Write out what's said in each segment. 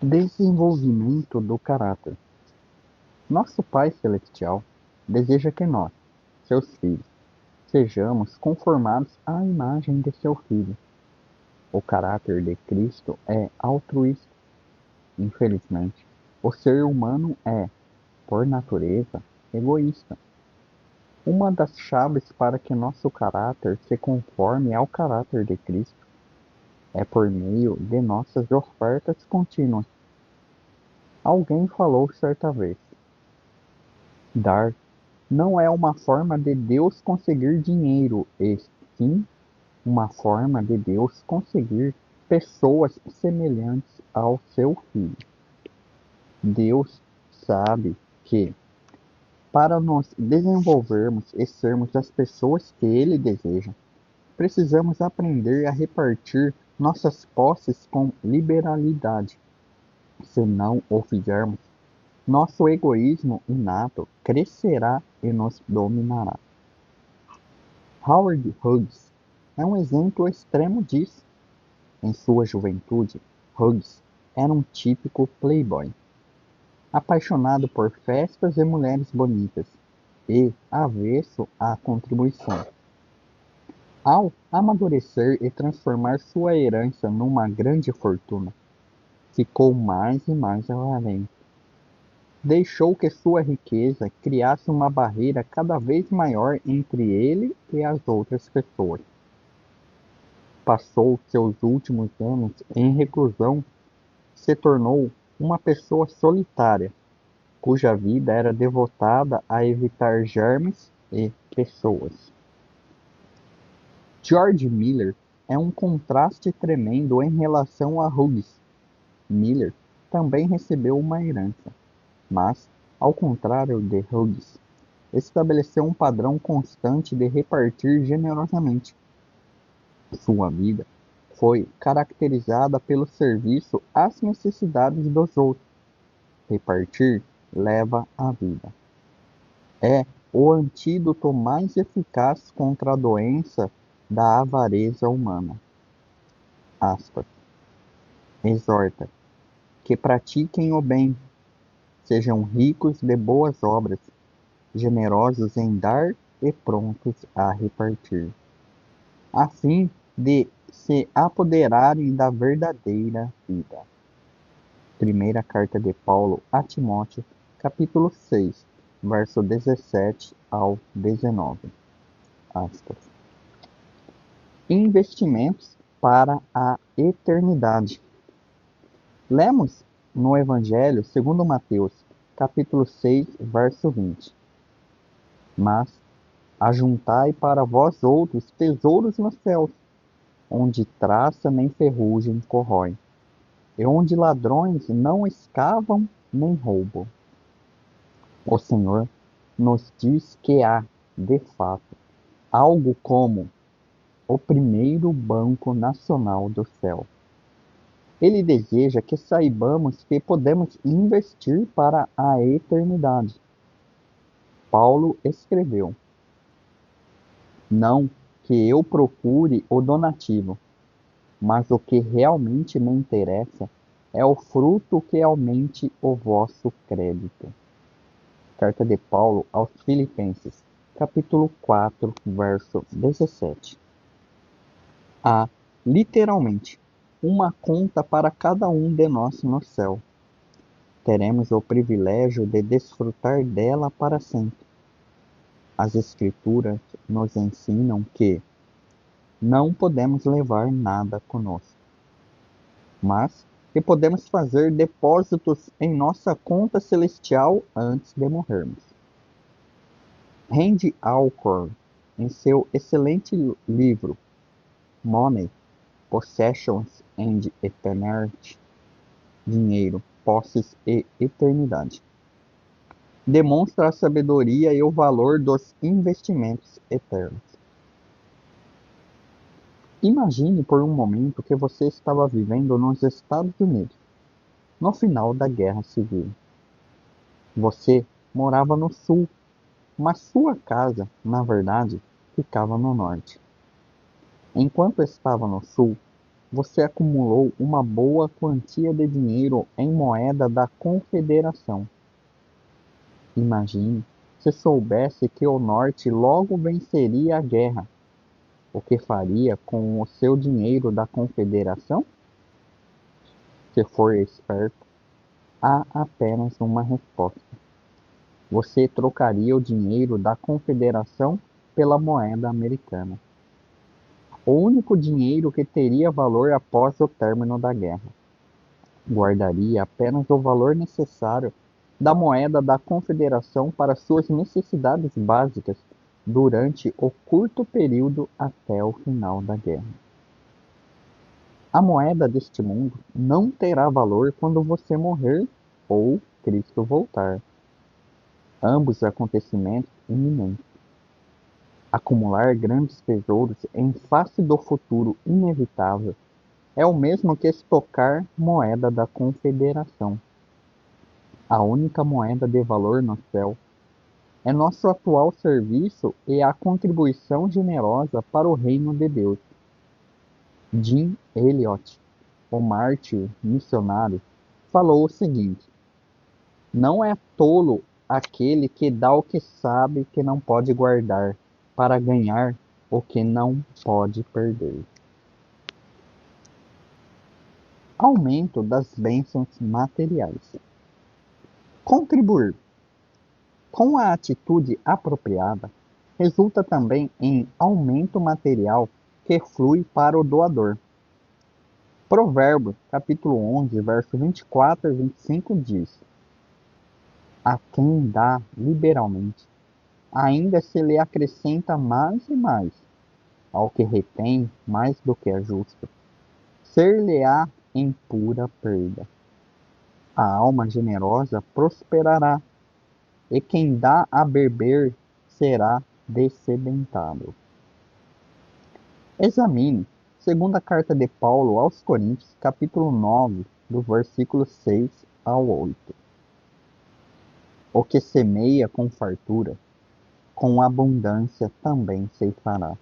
Desenvolvimento do caráter. Nosso Pai Celestial deseja que nós, seus filhos, sejamos conformados à imagem de seu Filho. O caráter de Cristo é altruísta. Infelizmente, o ser humano é, por natureza, egoísta. Uma das chaves para que nosso caráter se conforme ao caráter de Cristo é por meio de nossas ofertas contínuas. Alguém falou certa vez: dar não é uma forma de Deus conseguir dinheiro, e sim uma forma de Deus conseguir pessoas semelhantes ao seu Filho. Deus sabe que, para nos desenvolvermos e sermos as pessoas que Ele deseja, precisamos aprender a repartir nossas posses com liberalidade. Se não o fizermos, nosso egoísmo inato crescerá e nos dominará. Howard Hughes é um exemplo extremo disso. Em sua juventude, Hughes era um típico playboy, apaixonado por festas e mulheres bonitas, e avesso à contribuição. Ao amadurecer e transformar sua herança numa grande fortuna, ficou mais e mais avarento. Deixou que sua riqueza criasse uma barreira cada vez maior entre ele e as outras pessoas. Passou seus últimos anos em reclusão, se tornou uma pessoa solitária, cuja vida era devotada a evitar germes e pessoas. George Miller é um contraste tremendo em relação a Hughes. Miller também recebeu uma herança, mas, ao contrário de Hughes, estabeleceu um padrão constante de repartir generosamente. Sua vida foi caracterizada pelo serviço às necessidades dos outros. Repartir leva à vida. É o antídoto mais eficaz contra a doença da avareza humana. Aspas. Exorta que pratiquem o bem, sejam ricos de boas obras, generosos em dar e prontos a repartir, a fim de se apoderarem da verdadeira vida. Primeira carta de Paulo a Timóteo, capítulo 6, verso 17 ao 19. Aspas. Investimentos para a eternidade. Lemos no Evangelho segundo Mateus, capítulo 6, verso 20. Mas ajuntai para vós outros tesouros nos céus, onde traça nem ferrugem corrói, e onde ladrões não escavam nem roubam. O Senhor nos diz que há, de fato, algo como o primeiro Banco Nacional do Céu. Ele deseja que saibamos que podemos investir para a eternidade. Paulo escreveu: não que eu procure o donativo, mas o que realmente me interessa é o fruto que aumente o vosso crédito. Carta de Paulo aos Filipenses, capítulo 4, verso 17. Há, literalmente, uma conta para cada um de nós no céu. Teremos o privilégio de desfrutar dela para sempre. As Escrituras nos ensinam que não podemos levar nada conosco, mas que podemos fazer depósitos em nossa conta celestial antes de morrermos. Randy Alcorn, em seu excelente livro Money, Possessions and Eternity, Dinheiro, Posses e Eternidade, demonstra a sabedoria e o valor dos investimentos eternos. Imagine por um momento que você estava vivendo nos Estados Unidos, no final da Guerra Civil. Você morava no sul, mas sua casa, na verdade, ficava no norte. Enquanto estava no sul, você acumulou uma boa quantia de dinheiro em moeda da Confederação. Imagine se soubesse que o Norte logo venceria a guerra. O que faria com o seu dinheiro da Confederação? Se for esperto, há apenas uma resposta. Você trocaria o dinheiro da Confederação pela moeda americana. O único dinheiro que teria valor após o término da guerra. Guardaria apenas o valor necessário da moeda da Confederação para suas necessidades básicas durante o curto período até o final da guerra. A moeda deste mundo não terá valor quando você morrer ou Cristo voltar. Ambos acontecimentos iminentes. Acumular grandes tesouros em face do futuro inevitável é o mesmo que estocar moeda da Confederação. A única moeda de valor no céu é nosso atual serviço e a contribuição generosa para o reino de Deus. Jim Elliot, o mártir missionário, falou o seguinte: não é tolo aquele que dá o que sabe que não pode guardar, para ganhar o que não pode perder. Aumento das bênçãos materiais. Contribuir com a atitude apropriada resulta também em aumento material que flui para o doador. Provérbios, capítulo 11, verso 24 a 25 diz: a quem dá liberalmente, ainda se lhe acrescenta mais e mais, ao que retém mais do que é justo, ser-lhe-á em pura perda. A alma generosa prosperará, e quem dá a beber será descedentado. Examine segunda carta de Paulo aos Coríntios, capítulo 9, do versículo 6 ao 8. O que semeia com fartura, com abundância também ceifará.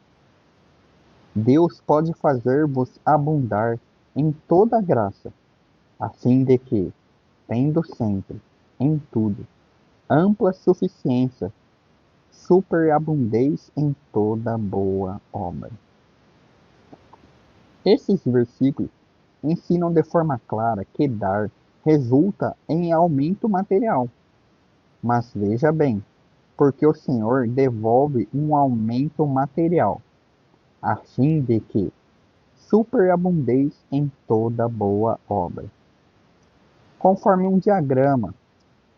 Deus pode fazer-vos abundar em toda graça, a fim de que, tendo sempre, em tudo, ampla suficiência, superabundeis em toda boa obra. Esses versículos ensinam de forma clara que dar resulta em aumento material. Mas veja bem, porque o Senhor devolve um aumento material, a fim de que superabundeis em toda boa obra. Conforme um diagrama,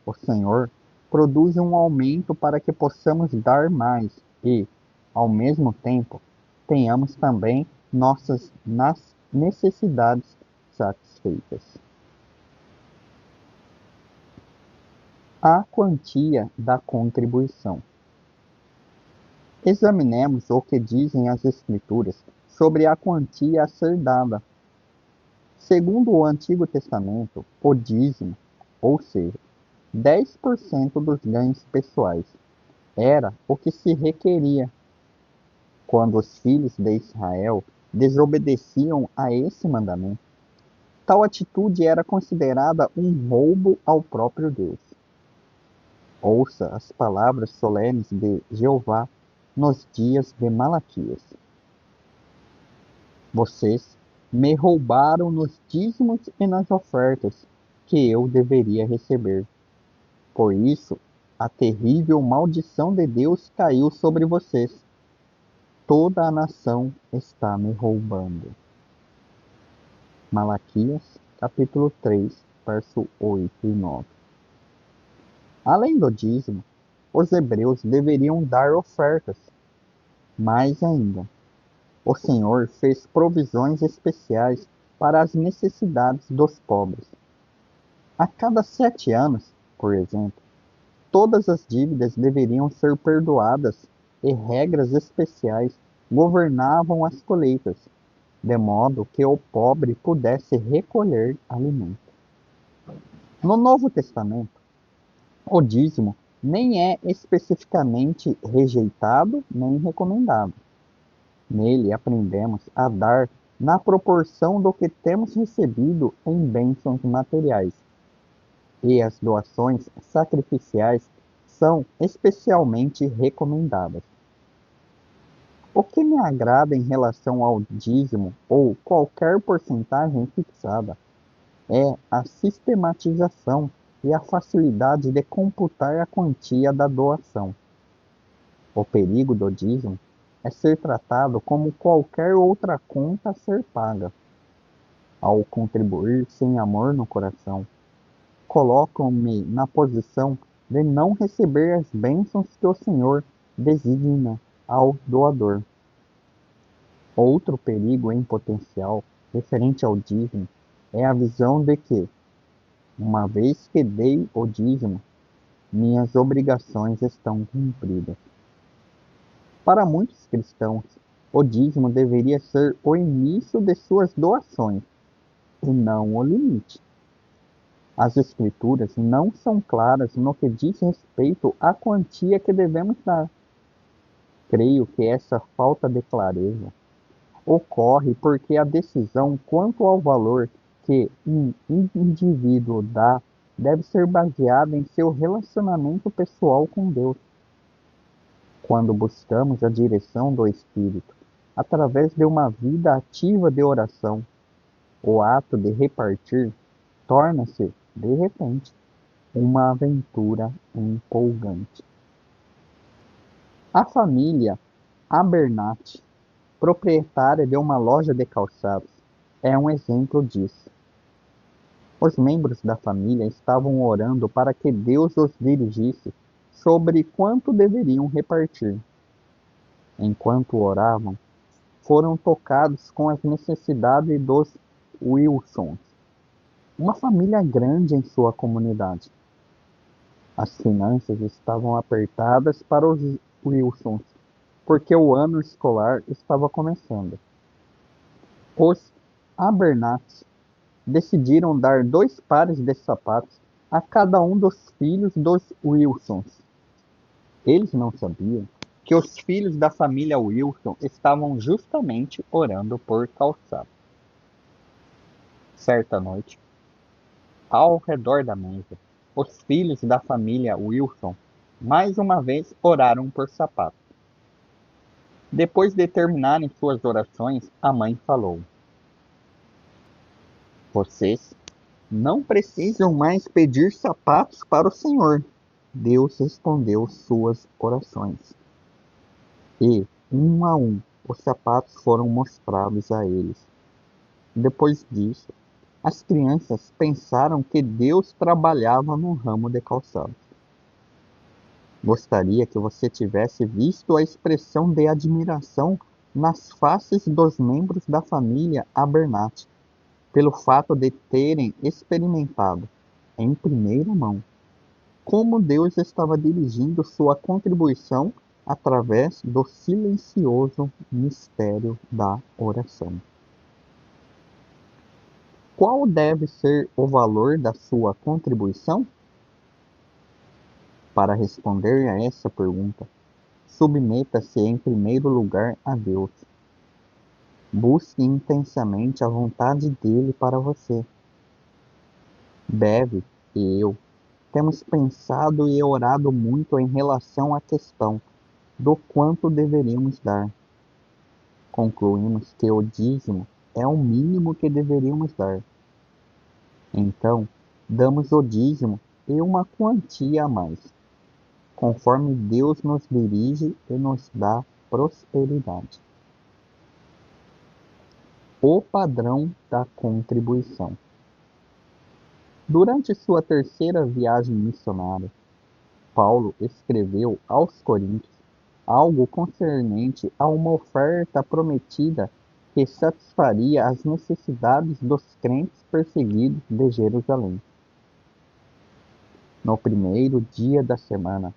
o Senhor produz um aumento para que possamos dar mais e, ao mesmo tempo, tenhamos também nossas necessidades satisfeitas. A quantia da contribuição. Examinemos o que dizem as Escrituras sobre a quantia a ser dada. Segundo o Antigo Testamento, o dízimo, ou seja, 10% dos ganhos pessoais, era o que se requeria. Quando os filhos de Israel desobedeciam a esse mandamento, tal atitude era considerada um roubo ao próprio Deus. Ouça as palavras solenes de Jeová nos dias de Malaquias. Vocês me roubaram nos dízimos e nas ofertas que eu deveria receber. Por isso, a terrível maldição de Deus caiu sobre vocês. Toda a nação está me roubando. Malaquias, capítulo 3, verso 8 e 9. Além do dízimo, os hebreus deveriam dar ofertas. Mais ainda, o Senhor fez provisões especiais para as necessidades dos pobres. A cada 7 anos, por exemplo, todas as dívidas deveriam ser perdoadas e regras especiais governavam as colheitas, de modo que o pobre pudesse recolher alimento. No Novo Testamento, o dízimo nem é especificamente rejeitado nem recomendado. Nele aprendemos a dar na proporção do que temos recebido em bênçãos materiais, e as doações sacrificiais são especialmente recomendadas. O que me agrada em relação ao dízimo ou qualquer porcentagem fixada é a sistematização e a facilidade de computar a quantia da doação. O perigo do dízimo é ser tratado como qualquer outra conta a ser paga. Ao contribuir sem amor no coração, colocam-me na posição de não receber as bênçãos que o Senhor designa ao doador. Outro perigo em potencial referente ao dízimo é a visão de que, uma vez que dei o dízimo, minhas obrigações estão cumpridas. Para muitos cristãos, o dízimo deveria ser o início de suas doações, e não o limite. As Escrituras não são claras no que diz respeito à quantia que devemos dar. Creio que essa falta de clareza ocorre porque a decisão quanto ao valor que um indivíduo dá deve ser baseada em seu relacionamento pessoal com Deus. Quando buscamos a direção do Espírito, através de uma vida ativa de oração, o ato de repartir torna-se, de repente, uma aventura empolgante. A família Abernathy, proprietária de uma loja de calçados, é um exemplo disso. Os membros da família estavam orando para que Deus os dirigisse sobre quanto deveriam repartir. Enquanto oravam, foram tocados com as necessidades dos Wilsons, uma família grande em sua comunidade. As finanças estavam apertadas para os Wilsons, porque o ano escolar estava começando. Os Abernathy decidiram dar 2 pares de sapatos a cada um dos filhos dos Wilsons. Eles não sabiam que os filhos da família Wilson estavam justamente orando por calçados. Certa noite, ao redor da mesa, os filhos da família Wilson mais uma vez oraram por sapatos. Depois de terminarem suas orações, a mãe falou: Vocês não precisam mais pedir sapatos para o Senhor. Deus respondeu suas orações. E, um a um, os sapatos foram mostrados a eles. Depois disso, as crianças pensaram que Deus trabalhava no ramo de calçados. Gostaria que você tivesse visto a expressão de admiração nas faces dos membros da família Abernathy, pelo fato de terem experimentado, em primeira mão, como Deus estava dirigindo sua contribuição através do silencioso mistério da oração. Qual deve ser o valor da sua contribuição? Para responder a essa pergunta, submeta-se em primeiro lugar a Deus. Busque intensamente a vontade dele para você. Bev e eu temos pensado e orado muito em relação à questão do quanto deveríamos dar. Concluímos que o dízimo é o mínimo que deveríamos dar. Então, damos o dízimo e uma quantia a mais, conforme Deus nos dirige e nos dá prosperidade. O padrão da contribuição. Durante sua terceira viagem missionária, Paulo escreveu aos Coríntios algo concernente a uma oferta prometida que satisfaria as necessidades dos crentes perseguidos de Jerusalém. No primeiro dia da semana,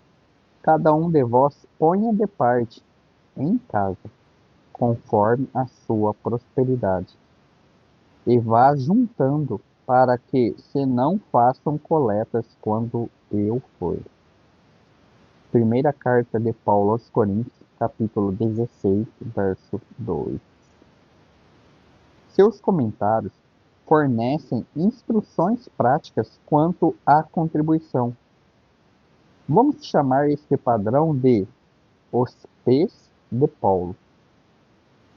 cada um de vós ponha de parte em casa, conforme a sua prosperidade, e vá juntando, para que se não façam coletas quando eu for. Primeira carta de Paulo aos Coríntios, capítulo 16, verso 2. Seus comentários fornecem instruções práticas quanto à contribuição. Vamos chamar este padrão de os P's de Paulo.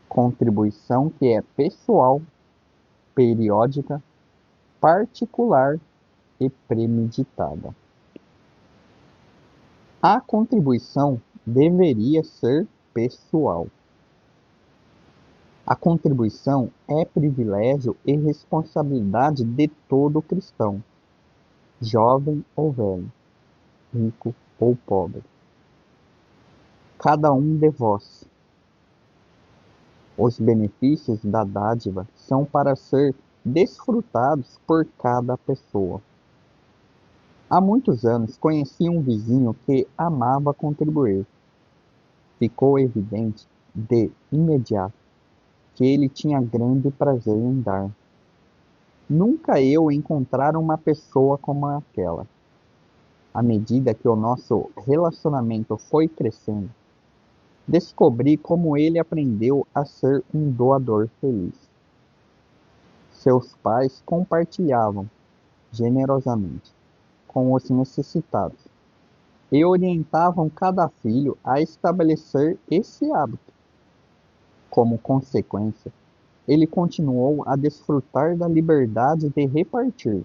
Contribuição que é pessoal, periódica, particular e premeditada. A contribuição deveria ser pessoal. A contribuição é privilégio e responsabilidade de todo cristão, jovem ou velho, rico ou pobre. Cada um de vós. Os benefícios da dádiva são para ser desfrutados por cada pessoa. Há muitos anos conheci um vizinho que amava contribuir. Ficou evidente de imediato que ele tinha grande prazer em dar. Nunca eu encontrara uma pessoa como aquela. À medida que o nosso relacionamento foi crescendo, descobri como ele aprendeu a ser um doador feliz. Seus pais compartilhavam generosamente com os necessitados e orientavam cada filho a estabelecer esse hábito. Como consequência, ele continuou a desfrutar da liberdade de repartir,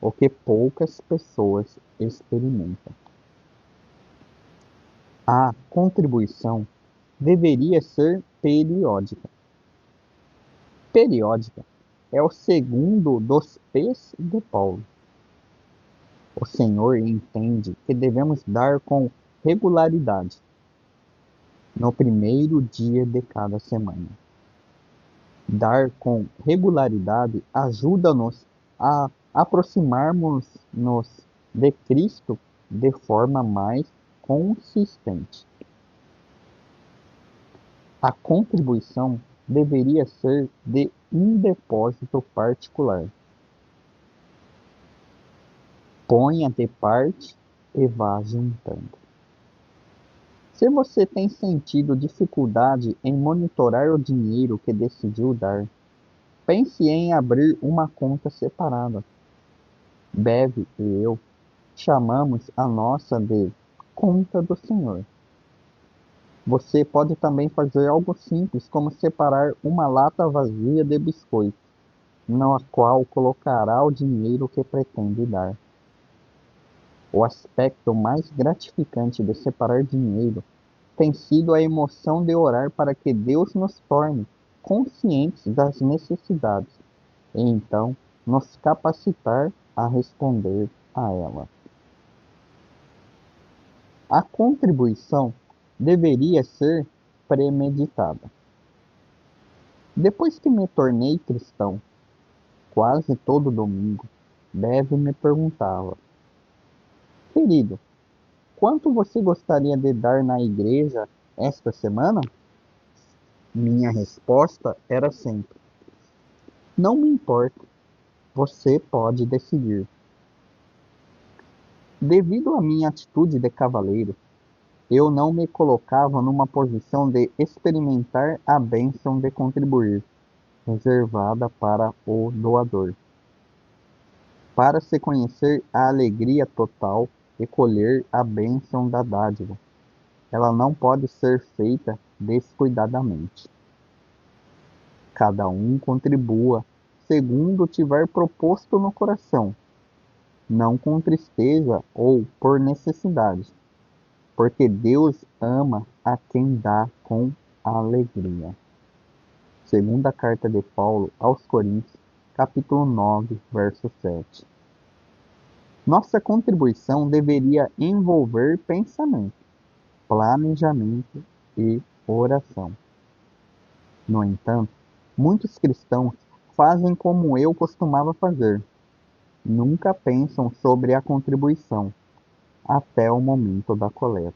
o que poucas pessoas experimentam. A contribuição deveria ser periódica. Periódica é o segundo dos P's de Paulo. O Senhor entende que devemos dar com regularidade, no primeiro dia de cada semana. Dar com regularidade ajuda-nos a aproximarmos-nos de Cristo de forma mais consistente. A contribuição deveria ser de um depósito particular. Ponha de parte e vá juntando. Se você tem sentido dificuldade em monitorar o dinheiro que decidiu dar, pense em abrir uma conta separada. Bev e eu chamamos a nossa de conta do Senhor. Você pode também fazer algo simples, como separar uma lata vazia de biscoito, na qual colocará o dinheiro que pretende dar. O aspecto mais gratificante de separar dinheiro tem sido a emoção de orar para que Deus nos torne conscientes das necessidades e então nos capacitar a responder a ela. A contribuição deveria ser premeditada. Depois que me tornei cristão, quase todo domingo, Bev me perguntava: Querido, quanto você gostaria de dar na igreja esta semana? Minha resposta era sempre: Não me importa, você pode decidir. Devido à minha atitude de cavaleiro, eu não me colocava numa posição de experimentar a bênção de contribuir, reservada para o doador. Para se conhecer a alegria total e colher a bênção da dádiva, ela não pode ser feita descuidadamente. Cada um contribua segundo tiver proposto no coração, não com tristeza ou por necessidade, porque Deus ama a quem dá com alegria. Segunda carta de Paulo aos Coríntios, capítulo 9, verso 7. Nossa contribuição deveria envolver pensamento, planejamento e oração. No entanto, muitos cristãos fazem como eu costumava fazer. Nunca pensam sobre a contribuição, até o momento da coleta.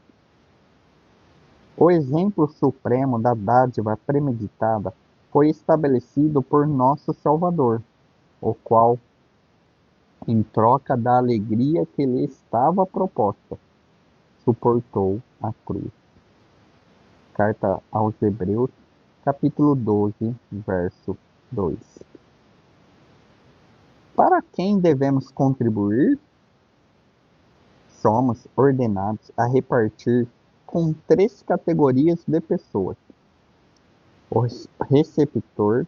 O exemplo supremo da dádiva premeditada foi estabelecido por nosso Salvador, o qual, em troca da alegria que lhe estava proposta, suportou a cruz. Carta aos Hebreus, capítulo 12, verso 2. Para quem devemos contribuir? Somos ordenados a repartir com 3 categorias de pessoas: o receptor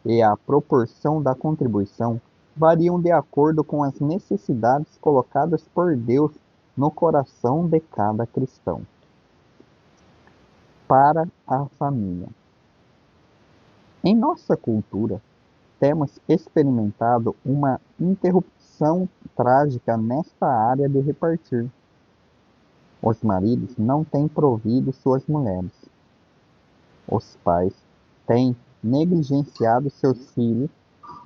e a proporção da contribuição variam de acordo com as necessidades colocadas por Deus no coração de cada cristão. Para a família. Em nossa cultura, temos experimentado uma interrupção trágica nesta área de repartir. Os maridos não têm provido suas mulheres. Os pais têm negligenciado seus filhos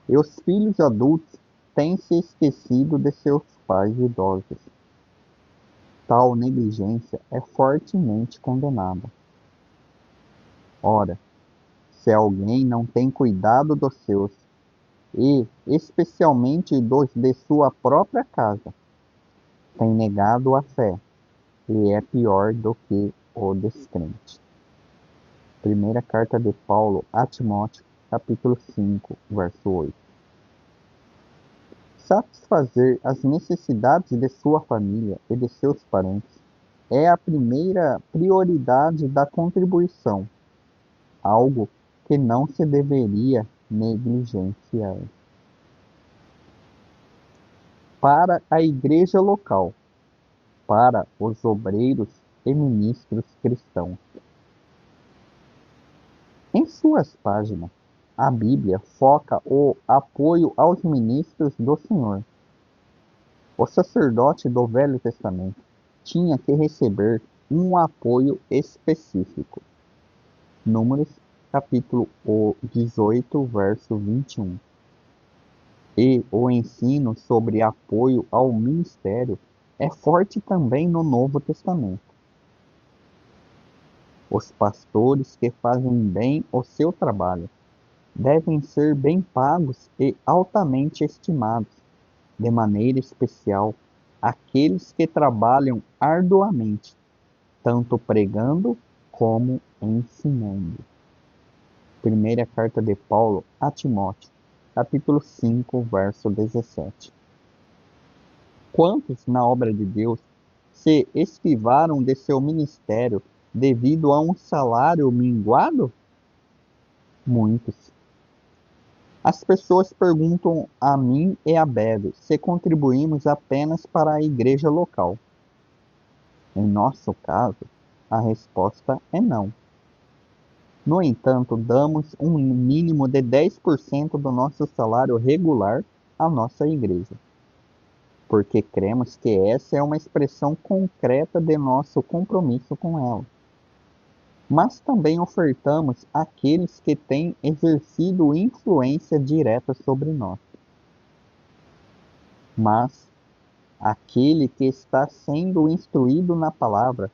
e os filhos adultos têm se esquecido de seus pais idosos. Tal negligência é fortemente condenada. Ora, se alguém não tem cuidado dos seus, e especialmente dos de sua própria casa, tem negado a fé, e é pior do que o descrente. Primeira carta de Paulo a Timóteo, capítulo 5, verso 8. Satisfazer as necessidades de sua família e de seus parentes é a primeira prioridade da contribuição, algo que não se deveria negligenciar. Para a igreja local, para os obreiros e ministros cristãos. Em suas páginas, a Bíblia foca o apoio aos ministros do Senhor. O sacerdote do Velho Testamento tinha que receber um apoio específico. Números, capítulo 18, verso 21. E o ensino sobre apoio ao ministério é forte também no Novo Testamento. Os pastores que fazem bem o seu trabalho devem ser bem pagos e altamente estimados, de maneira especial aqueles que trabalham arduamente, tanto pregando como ensinando. Primeira carta de Paulo a Timóteo, capítulo 5, verso 17. Quantos na obra de Deus se esquivaram de seu ministério devido a um salário minguado? Muitos. As pessoas perguntam a mim e a Bebe se contribuímos apenas para a igreja local. Em nosso caso, a resposta é não. No entanto, damos um mínimo de 10% do nosso salário regular à nossa igreja, porque cremos que essa é uma expressão concreta de nosso compromisso com ela. Mas também ofertamos àqueles que têm exercido influência direta sobre nós. Mas aquele que está sendo instruído na palavra,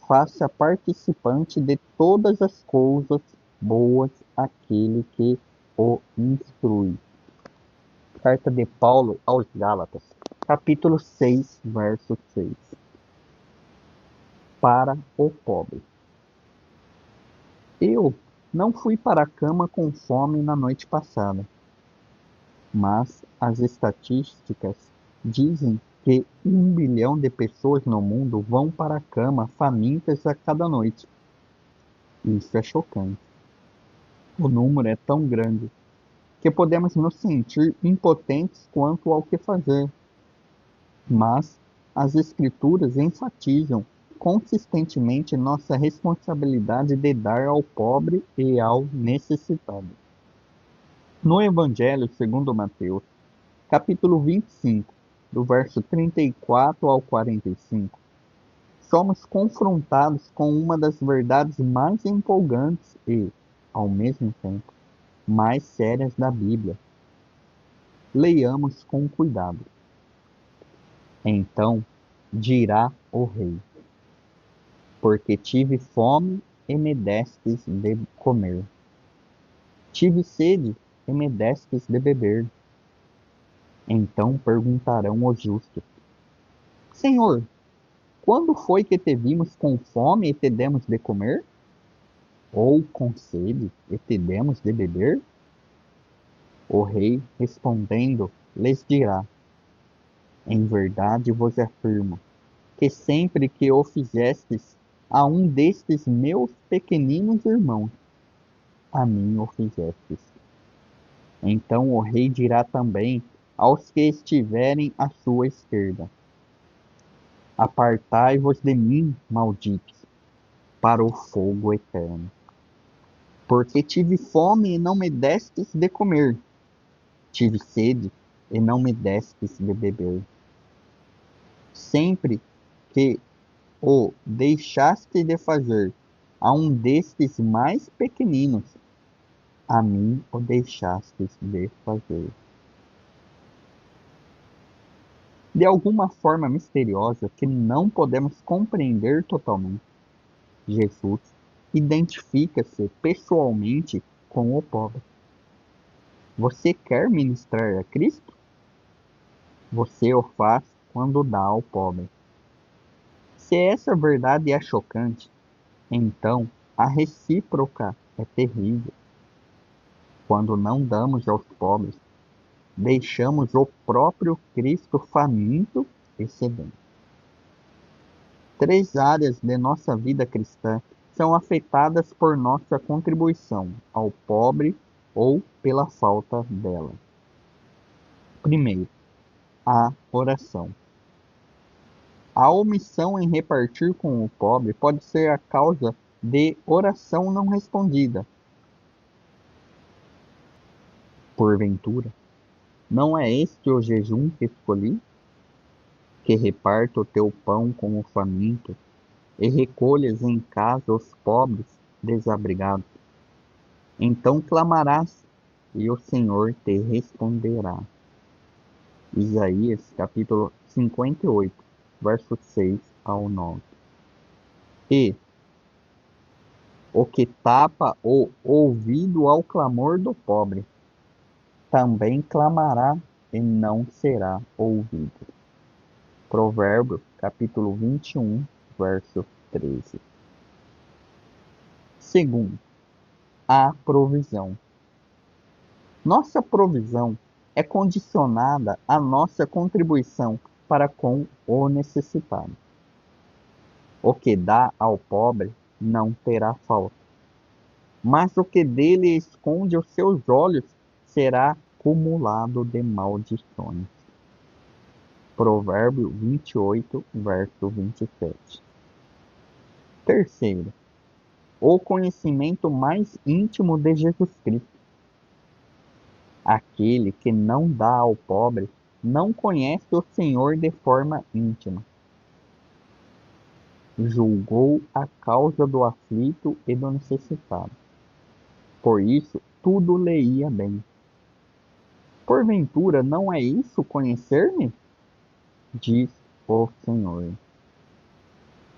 faça participante de todas as coisas boas aquele que o instrui. Carta de Paulo aos Gálatas, capítulo 6, verso 6. Para o pobre. Eu não fui para a cama com fome na noite passada, mas as estatísticas dizem que 1 bilhão de pessoas no mundo vão para a cama famintas a cada noite. Isso é chocante. O número é tão grande que podemos nos sentir impotentes quanto ao que fazer. Mas as Escrituras enfatizam consistentemente nossa responsabilidade de dar ao pobre e ao necessitado. No Evangelho segundo Mateus, capítulo 25, do verso 34 ao 45, somos confrontados com uma das verdades mais empolgantes e, ao mesmo tempo, mais sérias da Bíblia. Leiamos com cuidado. Então dirá o rei: porque tive fome e me destes de comer. Tive sede e me destes de beber. Então perguntarão os justos: Senhor, quando foi que te vimos com fome e te demos de comer? Ou com sede e te demos de beber? O rei, respondendo, lhes dirá: em verdade vos afirmo, que sempre que o fizestes a um destes meus pequeninos irmãos, a mim o fizestes. Então o rei dirá também aos que estiverem à sua esquerda: apartai-vos de mim, malditos, para o fogo eterno. Porque tive fome e não me destes de comer, tive sede e não me destes de beber. Sempre que o deixaste de fazer a um destes mais pequeninos, a mim o deixastes de fazer. De alguma forma misteriosa que não podemos compreender totalmente, Jesus identifica-se pessoalmente com o pobre. Você quer ministrar a Cristo? Você o faz quando dá ao pobre. Se essa verdade é chocante, então a recíproca é terrível. Quando não damos aos pobres, deixamos o próprio Cristo faminto e sedento. Três áreas de nossa vida cristã são afetadas por nossa contribuição ao pobre ou pela falta dela. Primeiro, a oração. A omissão em repartir com o pobre pode ser a causa de oração não respondida. Porventura, não é este o jejum que escolhi? Que reparta o teu pão com o faminto e recolhas em casa os pobres desabrigados. Então clamarás, e o Senhor te responderá. Isaías capítulo 58, versos 6 ao 9. E o que tapa o ouvido ao clamor do pobre, também clamará e não será ouvido. Provérbios capítulo 21, verso 13. Segundo, a provisão. Nossa provisão é condicionada à nossa contribuição para com o necessitado. O que dá ao pobre não terá falta, mas o que dele esconde os seus olhos será cumulado de maldições. Provérbio 28, verso 27. Terceiro, o conhecimento mais íntimo de Jesus Cristo. Aquele que não dá ao pobre não conhece o Senhor de forma íntima. Julgou a causa do aflito e do necessitado. Por isso, tudo lhe ia bem. Porventura, não é isso conhecer-me? Diz o Senhor.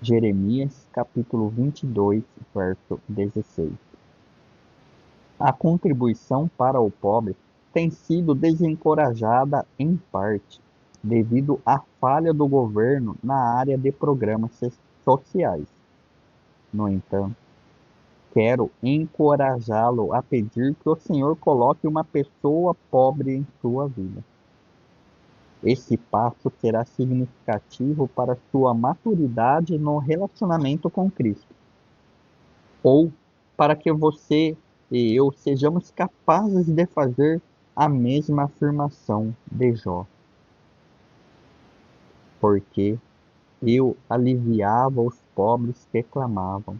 Jeremias, capítulo 22, verso 16. A contribuição para o pobre tem sido desencorajada em parte, devido à falha do governo na área de programas sociais. No entanto, quero encorajá-lo a pedir que o Senhor coloque uma pessoa pobre em sua vida. Esse passo será significativo para sua maturidade no relacionamento com Cristo, ou para que você e eu sejamos capazes de fazer a mesma afirmação de Jó. Porque eu aliviava os pobres que clamavam,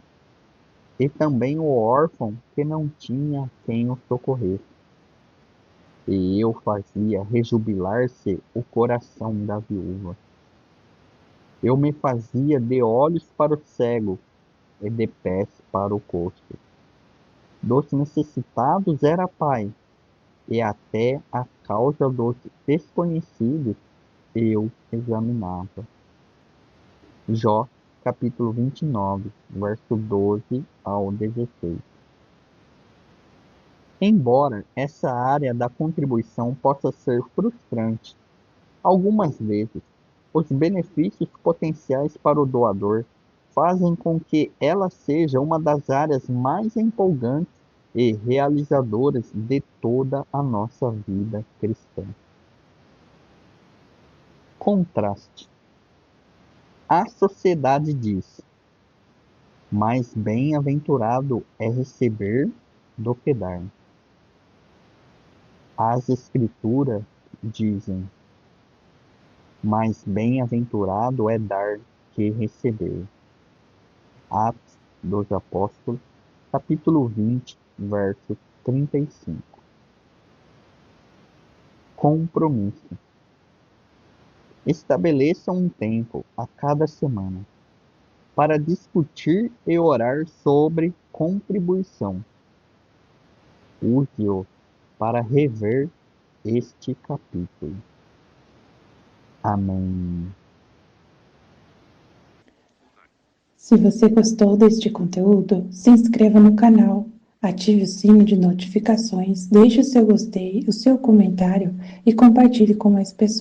e também o órfão que não tinha quem o socorresse. E eu fazia rejubilar-se o coração da viúva. Eu me fazia de olhos para o cego e de pés para o coxo. Dos necessitados era pai, e até a causa dos desconhecidos eu examinava. Jó, capítulo 29, verso 12 ao 16. Embora essa área da contribuição possa ser frustrante, algumas vezes os benefícios potenciais para o doador fazem com que ela seja uma das áreas mais empolgantes e realizadoras de toda a nossa vida cristã. Contraste. A sociedade diz: mais bem-aventurado é receber do que dar. As Escrituras dizem: mais bem-aventurado é dar que receber. Atos dos Apóstolos, capítulo 20, verso 35. Compromisso. Estabeleça um tempo a cada semana para discutir e orar sobre contribuição. Use-o para rever este capítulo. Amém. Se você gostou deste conteúdo, se inscreva no canal, ative o sino de notificações, deixe o seu gostei, o seu comentário e compartilhe com mais pessoas.